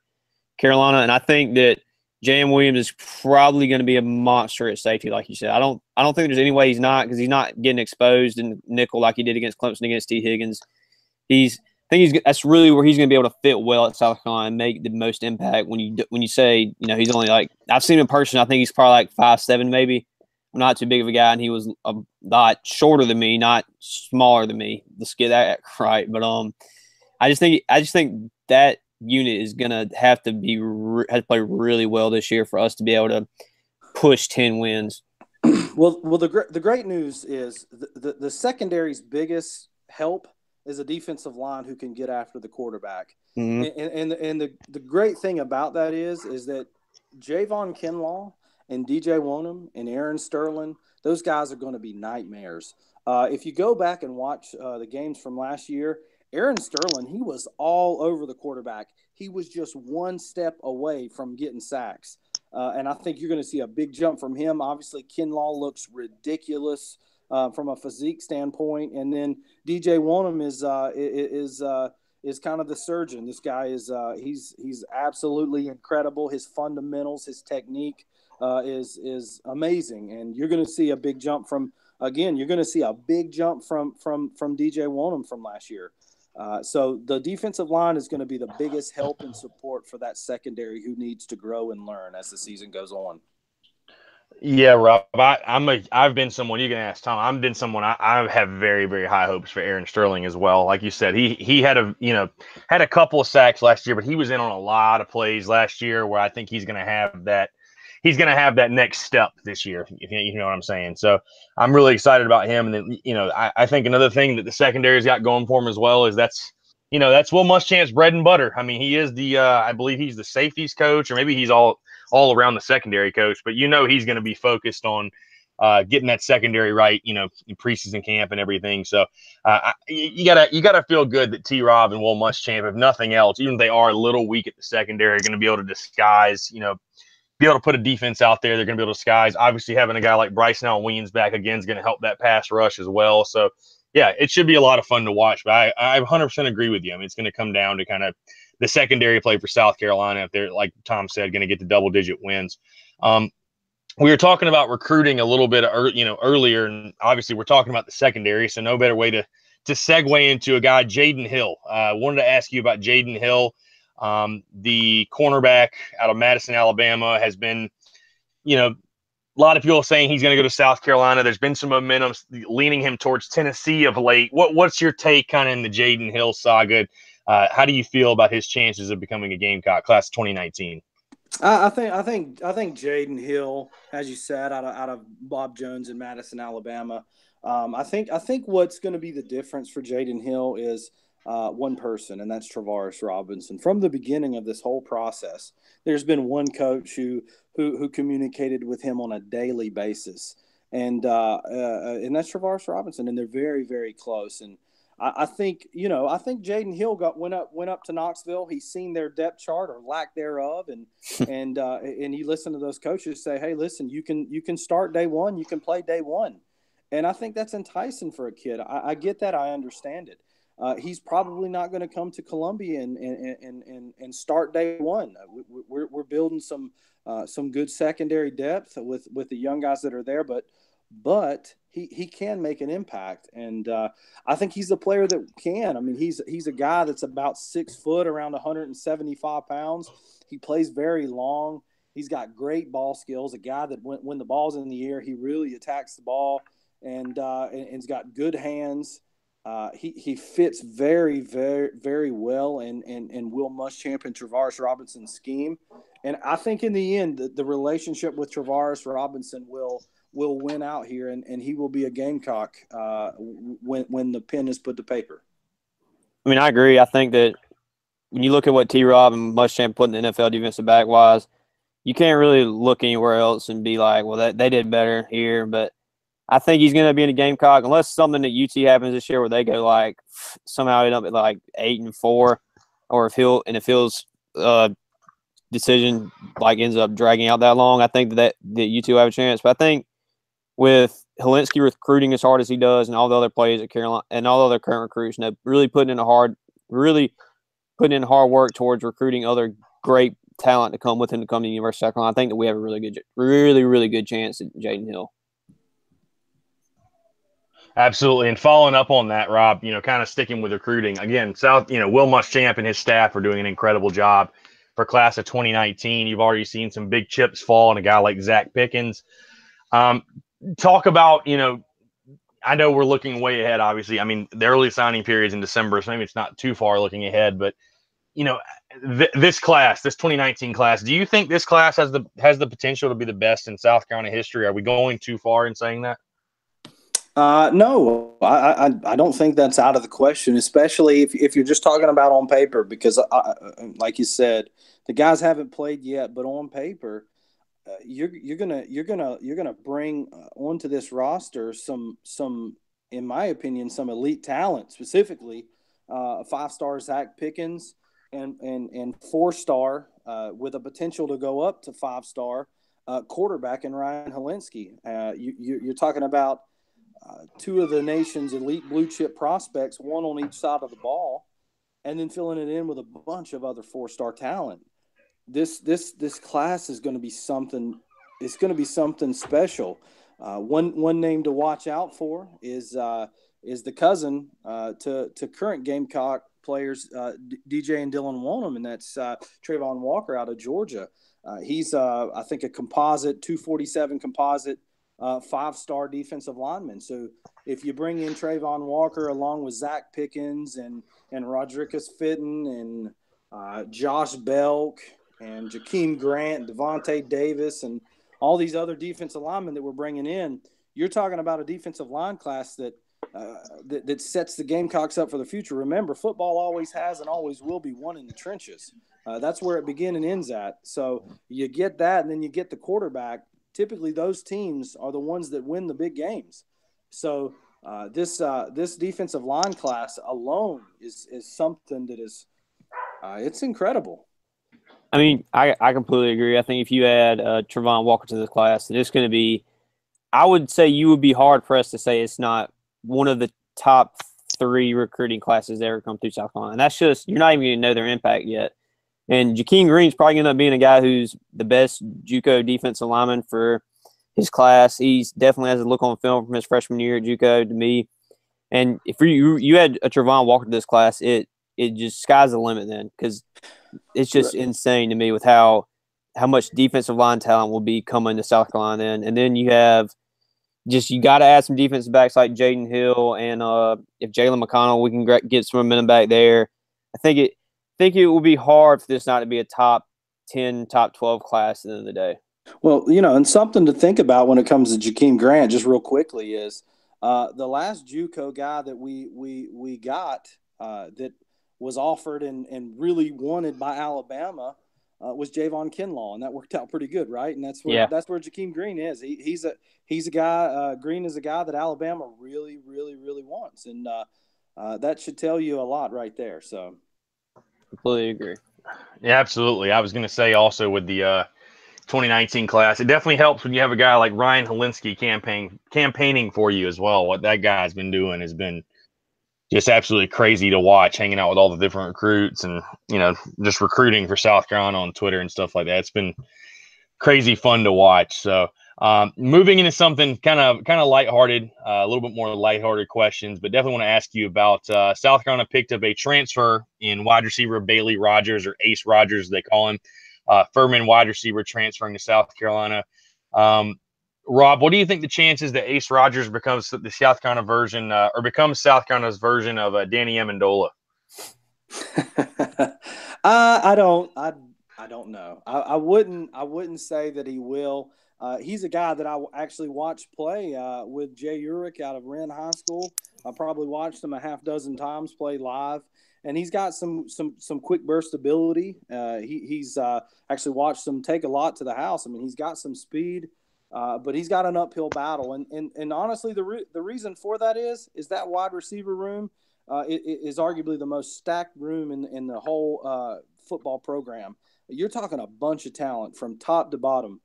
Carolina. And I think that J.M. Williams is probably going to be a monster at safety, like you said. I don't think there's any way he's not, because he's not getting exposed in nickel like he did against Clemson, against T. Higgins. That's really where he's going to be able to fit well at South Carolina and make the most impact. When you say he's only like, I've seen him in person, I think he's probably like 5'7" maybe. I'm not too big of a guy, and he was a lot shorter than me, not smaller than me. Let's get that right. But I just think that unit is going to have to play really well this year for us to be able to push 10 wins. Well, the great news is the secondary's biggest help is a defensive line who can get after the quarterback. Mm-hmm. And the great thing about that is that Javon Kinlaw and DJ Wonnum and Aaron Sterling, those guys are going to be nightmares. If you go back and watch the games from last year, Aaron Sterling, he was all over the quarterback. He was just one step away from getting sacks. And I think you're going to see a big jump from him. Obviously, Kinlaw looks ridiculous from a physique standpoint. And then DJ Wonnum is kind of the surgeon. This guy is he's absolutely incredible. His fundamentals, his technique is amazing. And you're going to see a big jump from DJ Wonnum from last year. So the defensive line is going to be the biggest help and support for that secondary who needs to grow and learn as the season goes on. Yeah, Rob, I've been someone, you can ask Tom, I've been someone, I have very, very high hopes for Aaron Sterling as well. Like you said, he had a couple of sacks last year, but he was in on a lot of plays last year where I think he's going to have that next step this year, if you know what I'm saying. So I'm really excited about him. And then, I think another thing that the secondary's got going for him as well is that's Will Muschamp's bread and butter. I mean, he is I believe he's the safeties coach, or maybe he's all around the secondary coach, but he's going to be focused on getting that secondary right, in preseason camp and everything. So you gotta feel good that T-Rob and Will Muschamp, if nothing else, even if they are a little weak at the secondary, are going to be able to disguise, be able to put a defense out there. They're going to be able to disguise. Obviously, having a guy like Bryce Allen Williams back again is going to help that pass rush as well. So, yeah, it should be a lot of fun to watch. But I 100% agree with you. I mean, it's going to come down to kind of the secondary play for South Carolina if they're, like Tom said, going to get the double-digit wins. We were talking about recruiting a little bit, earlier, and obviously we're talking about the secondary, so no better way to segue into a guy, Jaden Hill. I wanted to ask you about Jaden Hill. The cornerback out of Madison, Alabama, has been, a lot of people saying he's going to go to South Carolina. There's been some momentum leaning him towards Tennessee of late. What's your take kind of in the Jaden Hill saga? How do you feel about his chances of becoming a Gamecock class of 2019? I think Jaden Hill, as you said, out of Bob Jones in Madison, Alabama. I think what's going to be the difference for Jaden Hill is one person, and that's Travaris Robinson. From the beginning of this whole process, there's been one coach who communicated with him on a daily basis, and that's Travaris Robinson, and they're very, very close. And I think Jaden Hill went up to Knoxville. He's seen their depth chart or lack thereof, and he listened to those coaches say, "Hey, listen, you can start day one, you can play day one," and I think that's enticing for a kid. I get that, I understand it. He's probably not going to come to Columbia and start day one. We're building some good secondary depth with the young guys that are there, but he can make an impact, and I think he's a player that can. I mean, he's a guy that's about 6 foot, around 175 pounds. He plays very long. He's got great ball skills. A guy that when the ball's in the air, he really attacks the ball, and he's got good hands. He fits very, very, very well in Will Muschamp and Travaris Robinson's scheme. And I think in the end, the relationship with Travaris Robinson will win out here, and he will be a Gamecock when the pen is put to paper. I mean, I agree. I think that when you look at what T-Rob and Muschamp put in the NFL defensive back-wise, you can't really look anywhere else and be like, well, they did better here. But I think he's going to be in a Gamecock unless something at UT happens this year where they go like somehow end up at like 8-4, or if Hill's decision like ends up dragging out that long. I think that UT will have a chance. But I think with Helinski recruiting as hard as he does, and all the other players at Carolina and all the other current recruits, and really putting in hard work towards recruiting other great talent to come with him to come to the University of South Carolina, I think that we have a really good chance at Jaden Hill. Absolutely. And following up on that, Rob, kind of sticking with recruiting again, Will Muschamp and his staff are doing an incredible job for class of 2019. You've already seen some big chips fall on a guy like Zach Pickens. Talk about, I know we're looking way ahead, obviously. I mean, the early signing period is in December, so maybe it's not too far looking ahead, but this 2019 class, do you think this class has the potential to be the best in South Carolina history? Are we going too far in saying that? No, I don't think that's out of the question, especially if you're just talking about on paper, because like you said, the guys haven't played yet, but on paper, you're gonna bring onto this roster some, in my opinion, some elite talent, specifically 5-star Zach Pickens and 4-star with a potential to go up to 5-star quarterback in Ryan Helinski. You're talking about two of the nation's elite blue chip prospects, one on each side of the ball, and then filling it in with a bunch of other 4-star talent. This class is going to be something. It's going to be something special. One name to watch out for is the cousin to current Gamecock players, DJ and Dylan Wonnum, and that's Trayvon Walker out of Georgia. He's I think a composite 247 composite. 5-star defensive lineman. So if you bring in Trayvon Walker along with Zach Pickens and Rodriguez Fitton and Josh Belk and Jakeem Grant, Devontae Davis, and all these other defensive linemen that we're bringing in, you're talking about a defensive line class that sets the Gamecocks up for the future. Remember, football always has and always will be won in the trenches. That's where it begins and ends at. So you get that, and then you get the quarterback. Typically, those teams are the ones that win the big games. So this defensive line class alone is something that is it's incredible. I mean, I completely agree. I think if you add Trayvon Walker to this class, it's going to be – I would say you would be hard-pressed to say it's not one of the top 3 recruiting classes that ever come through South Carolina. And that's just – you're not even going to know their impact yet. And Jakeem Green's probably going to end up being a guy who's the best JUCO defensive lineman for his class. He's definitely has a look on film from his freshman year at JUCO to me. And if you had a Trayvon Walker to this class, it just sky's the limit then, because it's just insane to me with how much defensive line talent will be coming to South Carolina then. And then you have you got to add some defensive backs like Jaden Hill, and if Jalen McConnell, we can get some momentum back there. I think it will be hard for this not to be a top 10, top 12 class at the end of the day. Well, and something to think about when it comes to Jakeem Grant, just real quickly, is the last JUCO guy that we got that was offered and really wanted by Alabama was Javon Kinlaw, and that worked out pretty good, right? And that's where Jakeem Green is. He's a guy. Green is a guy that Alabama really, really, really wants, and that should tell you a lot right there. So. Completely agree. Yeah, absolutely. I was going to say also with the 2019 class, it definitely helps when you have a guy like Ryan Helinski campaigning for you as well. What that guy's been doing has been just absolutely crazy to watch, hanging out with all the different recruits and, just recruiting for South Carolina on Twitter and stuff like that. It's been crazy fun to watch. So moving into something kind of lighthearted, a little bit more lighthearted questions, but definitely want to ask you about South Carolina picked up a transfer in wide receiver Bailey Rogers, or Ace Rogers, they call him, Furman wide receiver transferring to South Carolina. Rob, what do you think the chances that Ace Rogers becomes the South Carolina version, or becomes South Carolina's version of Danny Amendola? I don't know. I wouldn't say that he will. He's a guy that I actually watched play with Jay Urich out of Wren High School. I probably watched him a half dozen times play live, and he's got some quick burst ability. He's actually watched him take a lot to the house. I mean, he's got some speed, but he's got an uphill battle. And honestly, the reason for that is that wide receiver room it is arguably the most stacked room in the whole football program. You're talking a bunch of talent from top to bottom.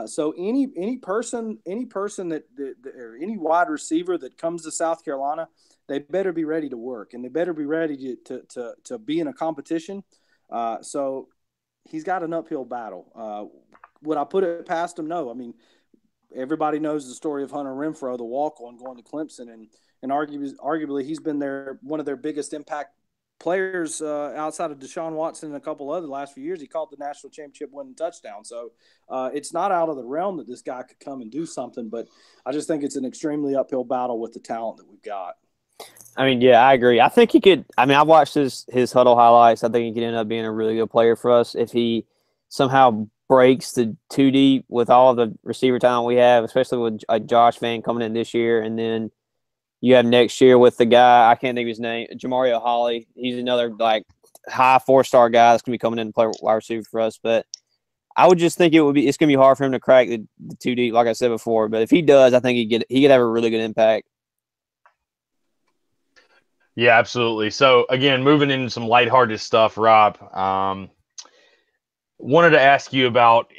So any person that or any wide receiver that comes to South Carolina, they better be ready to work, and they better be ready to be in a competition. So he's got an uphill battle. Would I put it past him? No. I mean, everybody knows the story of Hunter Renfrow, the walk-on going to Clemson, and arguably he's been one of their biggest impact players outside of Deshaun Watson and a couple other the last few years. He caught the national championship winning touchdown. So it's not out of the realm that this guy could come and do something, but I just think it's an extremely uphill battle with the talent that we've got. I mean, yeah, I agree. I think he could – I mean, I've watched his huddle highlights. I think he could end up being a really good player for us if he somehow breaks the two deep with all of the receiver talent we have, especially with Josh Van coming in this year. And then you have next year with the guy, I can't think of his name, Jamario Holly. He's another, like, high four-star guy that's going to be coming in to play wide receiver for us. But I would just think it's going to be hard for him to crack the two deep, like I said before. But if he does, I think he could have a really good impact. Yeah, absolutely. So, again, moving into some lighthearted stuff, Rob, wanted to ask you about,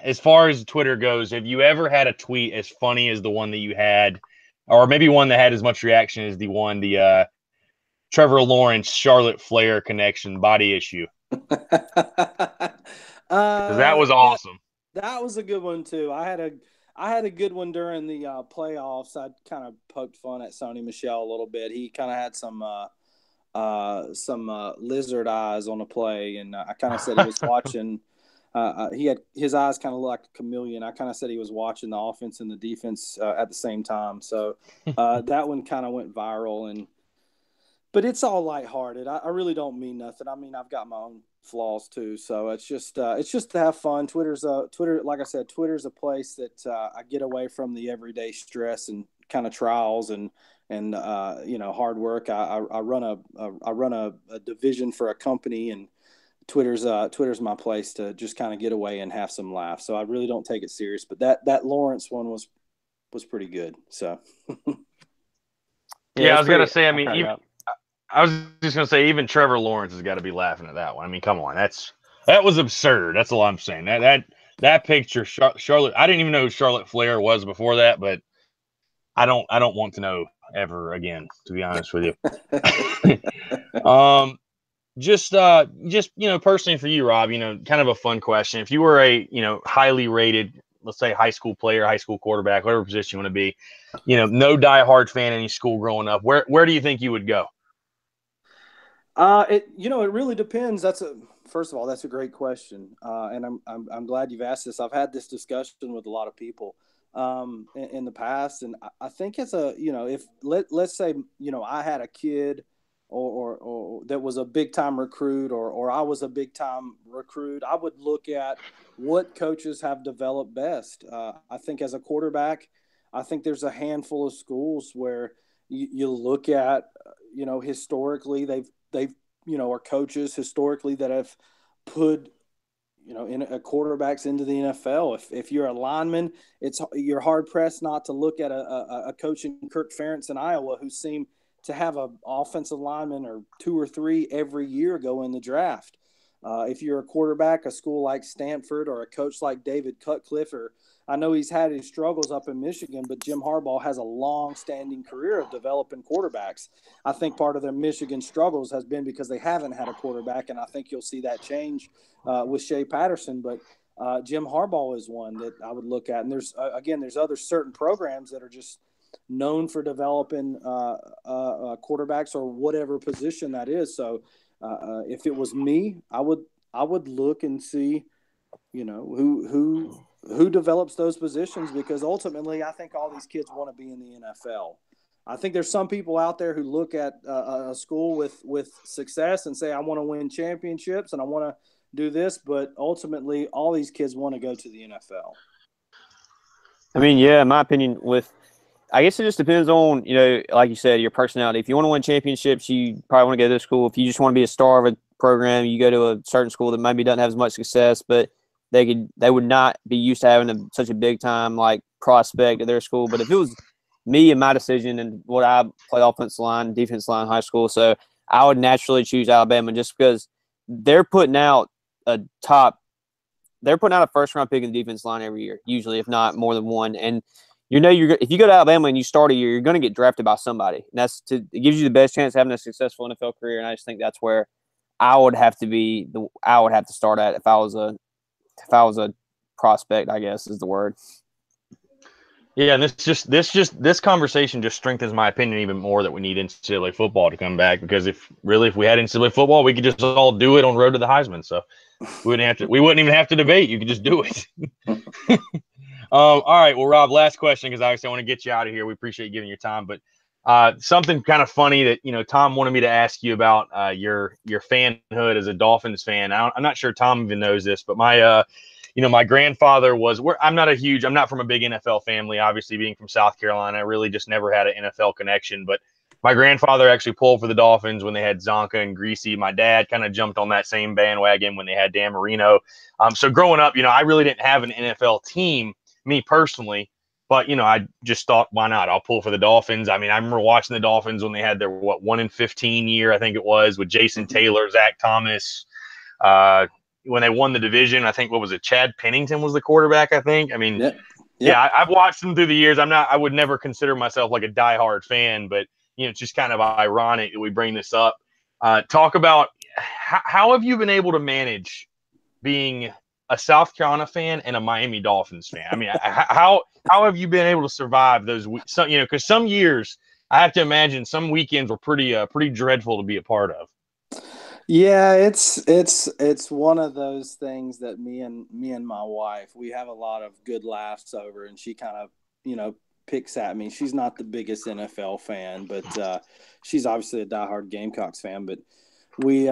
as far as Twitter goes, have you ever had a tweet as funny as the one that you had, or maybe one that had as much reaction as the Trevor Lawrence, Charlotte Flair connection body issue? Because that was awesome. That was a good one, too. I had a good one during the playoffs. I kind of poked fun at Sony Michel a little bit. He kind of had some lizard eyes on a play, and I kind of said he was watching. He had his eyes kind of like a chameleon. I kind of said he was watching the offense and the defense at the same time. So that one kind of went viral, but it's all lighthearted. I really don't mean nothing. I mean, I've got my own flaws too. So it's just to have fun. Twitter, like I said, Twitter's a place that I get away from the everyday stress and kind of trials and hard work. I run a division for a company, and Twitter's my place to just kind of get away and have some laughs. So I really don't take it serious, but that Lawrence one was pretty good. So yeah, I was gonna say, I mean, I was just gonna say, even Trevor Lawrence has got to be laughing at that one. I mean, come on, that was absurd. That's all I'm saying. That picture, Charlotte. I didn't even know who Charlotte Flair was before that, but I don't want to know ever again, to be honest with you. Just personally for you, Rob, kind of a fun question. If you were a highly rated, let's say high school player, high school quarterback, whatever position you want to be, no diehard fan in any school growing up, where do you think you would go? It really depends. First of all, that's a greት question, and I'm glad you've asked this. I've had this discussion with a lot of people in the past, and I think it's if let's say I had a kid or that was a big time recruit, or I was a big time recruit, I would look at what coaches have developed best. I think as a quarterback, I think there's a handful of schools where you look at historically they've are coaches historically that have put in quarterbacks into the NFL. If you're a lineman, you're hard pressed not to look at a coach in Kirk Ferentz in Iowa who seemed to have an offensive lineman or two or three every year go in the draft. If you're a quarterback, a school like Stanford, or a coach like David Cutcliffe, or I know he's had his struggles up in Michigan, but Jim Harbaugh has a long-standing career of developing quarterbacks. I think part of their Michigan struggles has been because they haven't had a quarterback, and I think you'll see that change with Shea Patterson. But Jim Harbaugh is one that I would look at. And there's other certain programs that are just known for developing quarterbacks or whatever position that is. So if it was me, I would look and see, who develops those positions, because ultimately I think all these kids want to be in the NFL. I think there's some people out there who look at a school with success and say, I want to win championships and I want to do this, but ultimately all these kids want to go to the NFL. I mean, yeah, in my opinion, I guess it just depends on, like you said, your personality. If you want to win championships, you probably want to go to this school. If you just want to be a star of a program, you go to a certain school that maybe doesn't have as much success, but they would not be used to having such a big time like prospect at their school. But if it was me and my decision and what I play offensive line, defense line in high school, so I would naturally choose Alabama just because they're putting out a first round pick in the defense line every year, usually, if not more than one. And if you go to Alabama and you start a year, you're going to get drafted by somebody. And it gives you the best chance of having a successful NFL career. And I just think that's where I would have to start at if I was a prospect, I guess is the word. Yeah, and this conversation just strengthens my opinion even more that we need NCAA football to come back, because if we had NCAA football, we could just all do it on Road to the Heisman. So we wouldn't even have to debate. You could just do it. All right. Well, Rob, last question, because obviously I want to get you out of here. We appreciate you giving your time, but something kind of funny that Tom wanted me to ask you about your fanhood as a Dolphins fan. I'm not sure Tom even knows this, but my grandfather I'm not from a big NFL family, obviously being from South Carolina. I really just never had an NFL connection, but my grandfather actually pulled for the Dolphins when they had Zonka and Greasy. My dad kind of jumped on that same bandwagon when they had Dan Marino. So growing up, I really didn't have an NFL team, me personally, but, I just thought, why not? I'll pull for the Dolphins. I mean, I remember watching the Dolphins when they had their 1-15 year, I think it was, with Jason Taylor, Zach Thomas, when they won the division. I think, what was it? Chad Pennington was the quarterback, I think. I mean, yeah, I've watched them through the years. I would never consider myself like a diehard fan, but it's just kind of ironic that we bring this up. Talk about how have you been able to manage being a South Carolina fan and a Miami Dolphins fan? I mean, how have you been able to survive those weeks? Because some years, I have to imagine some weekends were pretty dreadful to be a part of. Yeah, it's one of those things that me and my wife, we have a lot of good laughs over, and she kind of picks at me. She's not the biggest NFL fan, but she's obviously a diehard Gamecocks fan. But we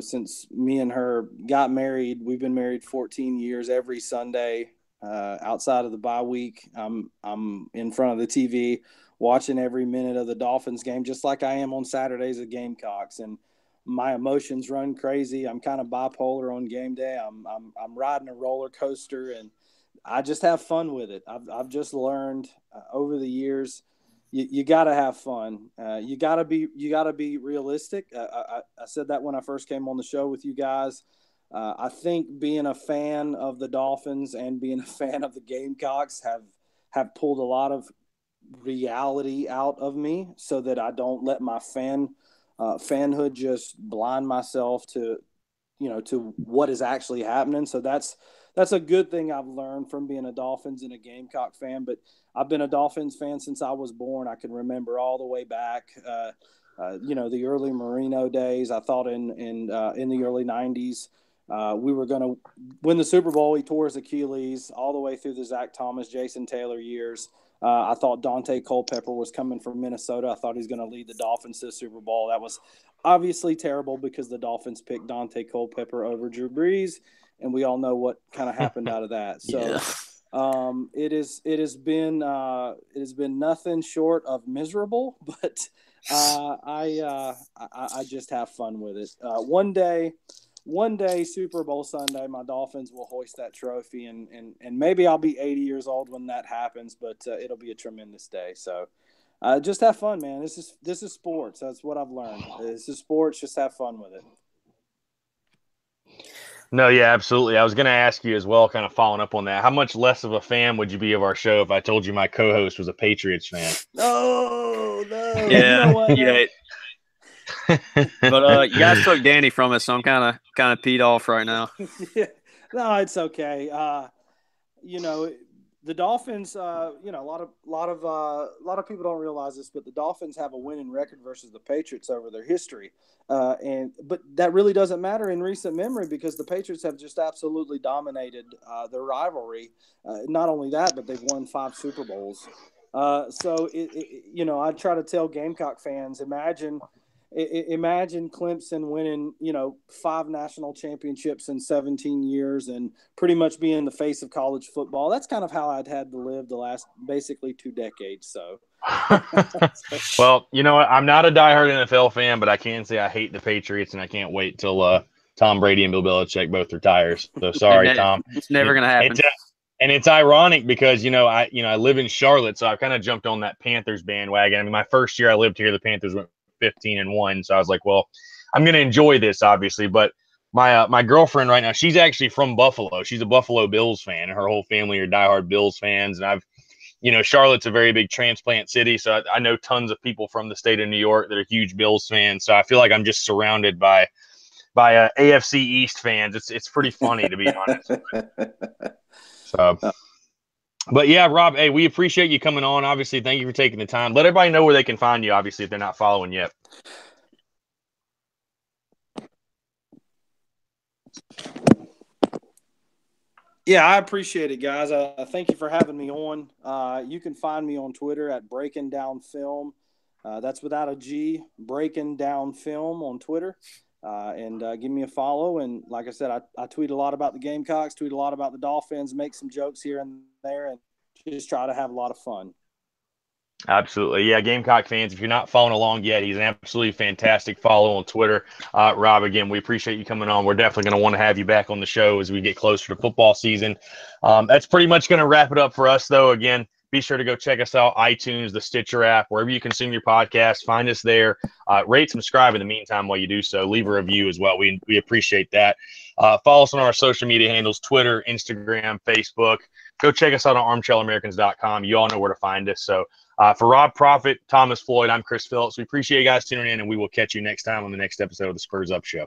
since me and her got married, we've been married 14 years. Every Sunday, outside of the bye week, I'm in front of the TV watching every minute of the Dolphins game, just like I am on Saturdays at Gamecocks. And my emotions run crazy. I'm kind of bipolar on game day. I'm riding a roller coaster, and I just have fun with it. I've just learned over the years, you got to have fun. You got to be realistic. I said that when I first came on the show with you guys. I think being a fan of the Dolphins and being a fan of the Gamecocks have pulled a lot of reality out of me, so that I don't let my fanhood just blind myself to what is actually happening. So that's a good thing I've learned from being a Dolphins and a Gamecock fan. But I've been a Dolphins fan since I was born. I can remember all the way back, the early Marino days. I thought in the early 90s, we were going to win the Super Bowl. He tore his Achilles all the way through the Zach Thomas, Jason Taylor years. I thought Dante Culpepper was coming from Minnesota. I thought he was going to lead the Dolphins to the Super Bowl. That was obviously terrible because the Dolphins picked Dante Culpepper over Drew Brees, and we all know what kind of happened out of that. So it has been nothing short of miserable, but I just have fun with it. One day, Super Bowl Sunday, my Dolphins will hoist that trophy, and maybe I'll be 80 years old when that happens, but it'll be a tremendous day. So just have fun, man. This is sports. That's what I've learned. This is sports. Just have fun with it. No, yeah, absolutely. I was going to ask you as well, kind of following up on that. How much less of a fan would you be of our show if I told you my co-host was a Patriots fan? Oh, no. Yeah, you know what? Yeah. But you guys took Danny from us, so I'm kind of peed off right now. Yeah. No, it's okay. The Dolphins. A lot of people don't realize this, but the Dolphins have a winning record versus the Patriots over their history, but that really doesn't matter in recent memory because the Patriots have just absolutely dominated their rivalry. Not only that, but they've won 5 Super Bowls. So I try to tell Gamecock fans, imagine imagine Clemson winning, 5 national championships in 17 years and pretty much being the face of college football. That's kind of how I'd had to live the last basically 2 decades. So, well, you know what? I'm not a diehard NFL fan, but I can say I hate the Patriots, and I can't wait till Tom Brady and Bill Belichick both retire. So sorry, Tom. It's never going to happen. And it's ironic because I live in Charlotte, so I've kind of jumped on that Panthers bandwagon. I mean, my first year I lived here, the Panthers went 15-1, so I was like, well, I'm going to enjoy this, obviously. But my girlfriend right now, she's actually from Buffalo. She's a Buffalo Bills fan, and her whole family are diehard Bills fans. And Charlotte's a very big transplant city, so I know tons of people from the state of New York that are huge Bills fans. So I feel like I'm just surrounded by AFC East fans. It's pretty funny, to be honest. So, but yeah, Rob, hey, we appreciate you coming on. Obviously, thank you for taking the time. Let everybody know where they can find you, obviously, if they're not following yet. Yeah, I appreciate it, guys. Thank you for having me on. You can find me on Twitter at Breaking Down Film. That's without a G, Breaking Down Film on Twitter. And give me a follow. And like I said, I tweet a lot about the Gamecocks, tweet a lot about the Dolphins, make some jokes here and there, and just try to have a lot of fun. Absolutely. Yeah, Gamecock fans, if you're not following along yet, he's an absolutely fantastic follow on Twitter. Rob, again, we appreciate you coming on. We're definitely going to want to have you back on the show as we get closer to football season. That's pretty much going to wrap it up for us, though. Again, be sure to go check us out, iTunes, the Stitcher app, wherever you consume your podcast. Find us there. Rate, subscribe in the meantime while you do so. Leave a review as well. We appreciate that. Follow us on our social media handles, Twitter, Instagram, Facebook. Go check us out on armchairamericans.com. You all know where to find us. So for Rob Profit, Thomas Floyd, I'm Chris Phillips. We appreciate you guys tuning in, and we will catch you next time on the next episode of the Spurs Up Show.